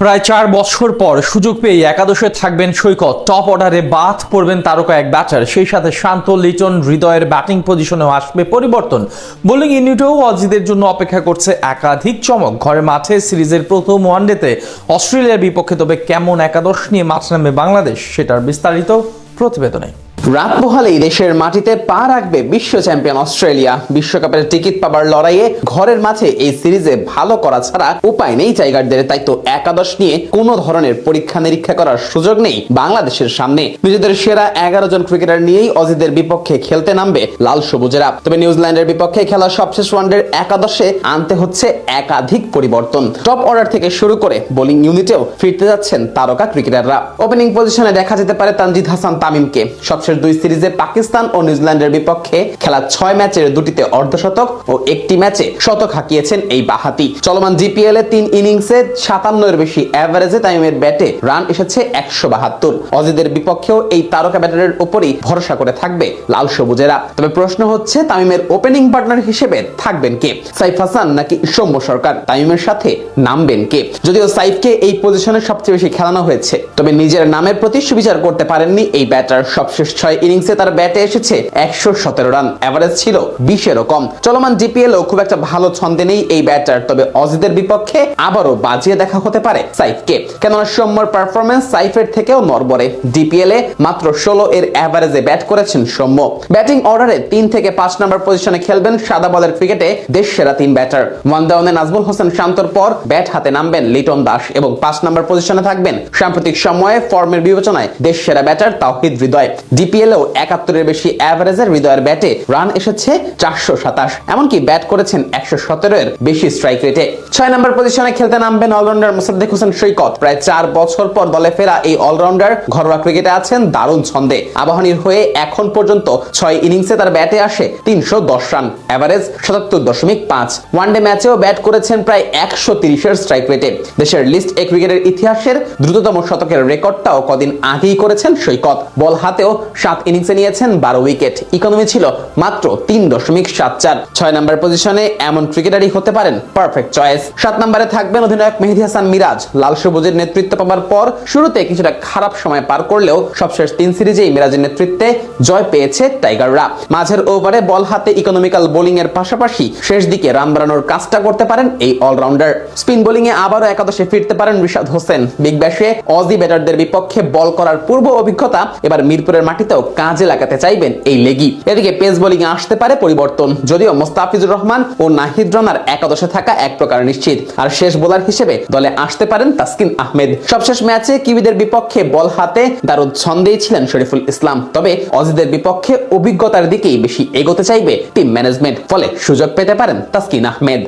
প্রায় 4 বছর পর সুযোগ পেয়ে একাদশে থাকবেন সৈকত। টপ অর্ডারে বাদ পড়বেন তারকা এক ব্যাটার, সেই সাথে শান্ত, লিটন, হৃদয়ের ব্যাটিং পজিশনেও আসবে পরিবর্তন। বোলিং ইউনিটেও অজিতের জন্য অপেক্ষা করছে একাধিক চমক। ঘরের মাঠে সিরিজের প্রথম ওয়ানডেতে অস্ট্রেলিয়ার বিপক্ষে তবে কেমন একাদশ নিয়ে মাঠ নামবে বাংলাদেশ, সেটার বিস্তারিত প্রতিবেদনে। রাত পোহালেই দেশের মাটিতে পা রাখবে বিশ্ব চ্যাম্পিয়ন অস্ট্রেলিয়া। বিশ্বকাপের টিকিট পাবার লড়াইয়ে ঘরের মাঠে এই সিরিজে ভালো করা ছাড়া উপায় নেই টাইগারদের। তাই তো একাদশ নিয়ে কোনো ধরনের পরীক্ষা নিরীক্ষা করার সুযোগ নেই বাংলাদেশের সামনে। নিজেদের সেরা 11 জন ক্রিকেটার নিয়েই অজিতের বিপক্ষে খেলতে নামবে লাল সবুজেরা। তবে নিউজিল্যান্ডের বিপক্ষে খেলা সবশেষ ওয়ানডের একাদশে আনতে হচ্ছে একাধিক পরিবর্তন। টপ অর্ডার থেকে শুরু করে বোলিং ইউনিটেও ফিরতে যাচ্ছেন তারকা ক্রিকেটাররা। ওপেনিং পজিশনে দেখা যেতে পারে তানজিদ হাসান তামিমকে। সবশেষ দুই সিরিজে পাকিস্তান ও নিউজিল্যান্ডের বিপক্ষে খেলা 6 ম্যাচের 2টিতে অর্ধশতক ও 1টি ম্যাচে শতক হাঁকিয়েছেন এই বাহাতি। চলমান জিপিএল এ 3 ইনিংসে 57 বেশি এভারেজে তামিমের ব্যাটে রান এসেছে 172। অজিতের বিপক্ষেও এই তারকা ব্যাটারের উপরই ভরসা করে থাকবে লাল সবুজেরা। তবে প্রশ্ন হচ্ছে, তামিমের ওপেনিং পার্টনার হিসেবে থাকবেন কে? সাইফ হাসান নাকি সৌম্য সরকার? তামিমের সাথে নামবেন কে? যদিও সাইফকে এই পজিশনে সবচেয়ে বেশি খেলানো হয়েছে, তবে নিজের নামের প্রতি সুবিচার করতে পারেননি এই ব্যাটার। সবশেষ 6 ইনিংসে তার ব্যাটে এসেছে 117 রান, এভারেজ ছিল 20-এরও কম। চলমান জিপিএলও খুব একটা ভালো ছন্দে নেই এই ব্যাটার। তবে অজিতের বিপক্ষে আবারও বাজিয়ে দেখা হতে পারে সাইফকে, কেননা সৌম্যর পারফরমেন্স সাইফের থেকেও নড়বড়ে। ডিপিএল এ মাত্র 16 এর এভারেজে ব্যাট করেছেন সৌম্য। ব্যাটিং অর্ডারে 3 থেকে 5 নম্বর পজিশনে খেলবেন সাদা বলের ক্রিকেটে দেশ সেরা 3 ব্যাটার। ওয়ান ডাউনে নাজমুল হোসেন শান্তর পর ব্যাট হাতে নামবেন লিটন দাস এবং 5 নম্বর পজিশনে থাকবেন সাম্প্রতিক সময়ে ফর্মের বিবেচনায় দেশ সেরা ব্যাটার তাওহিদ হৃদয়। ডিপিএলও 71 এর বেশি এভারেজের হৃদয়ের ব্যাটে রান এসেছে 427, এমনকি ব্যাট করেছেন 117 এর বেশি স্ট্রাইক রেটে। 6 নম্বর পজিশনে খেলতে নামবেন অলরাউন্ডার মোসাদ্দেক হোসেন সৈকত। প্রায় 4 বছর পর দলে ফেরা এই অলরাউন্ডার ঘরোয়া ক্রিকেটে আছেন দারুণ ছন্দে। আবাহনীর হয়ে এখন পর্যন্ত 6 ইনিংসে তার ব্যাটে আসে 310 রান, এভারেজ 77.5। ওয়ানডে ম্যাচেও ব্যাট করেছেন প্রায় 130 এর স্ট্রাইক রেটে। দেশের লিস্ট এ ক্রিকেটের ইতিহাসের দ্রুততম শতকের রেকর্ডটাও কদিন আগেই করেছেন সৈকত। বল হাতেও 7 ইনিংসে নিয়েছেন 12 উইকেট, ইকোনমি ছিল মাত্র 3.74। 6 নম্বর পজিশনে এমন ক্রিকেটারই হতে পারেন পারফেক্ট চয়েস। 7 নম্বরে থাকবেন অধিনায়ক মেহেদী হাসান মিরাজ। লাল সবুজের নেতৃত্ব পাবার পর শুরুতে কিছুটা খারাপ সময় পার করলেও সবশেষ 3 সিরিজেই মিরাজের নেতৃত্বে জয় পেয়েছে টাইগাররা। মাঝের ওভারে বল হাতে ইকোনমিক্যাল বোলিং এর পাশাপাশি শেষ দিকে রান বাড়ানোর কাজটা করতে পারেন এই অলরাউন্ডার। স্পিন বোলিং এ আবারও একাদশে ফিরতে পারেন রিশাদ হোসেন। বিগ ব্যাশে অজি ব্যাটারদের বিপক্ষে বল করার পূর্ব অভিজ্ঞতা এবার মিরপুরের মাটিতেও কাজে লাগাতে চাইবেন এই লেগি। এদিকে পেস বোলিং এ আসতে পারে পরিবর্তন, যদিও মোস্তাফিজুর রহমান ও নাহিদ রানার একাদশে থাকা এক প্রকার নিশ্চিত। আর শেষ বোলার হিসেবে দলে আসতে পারেন তাসকিন আহমেদ। সবশেষ ম্যাচে কিউইদের বিপক্ষে বল হাতে দারুণ ছন্দেই ছিলেন শরীফুল ইসলাম। তবে অজিদের বিপক্ষে অভিজ্ঞতার দিকেই বেশি এগোতে চাইবে টিম ম্যানেজমেন্ট, ফলে সুযোগ পেতে পারেন তাসকিন আহমেদ।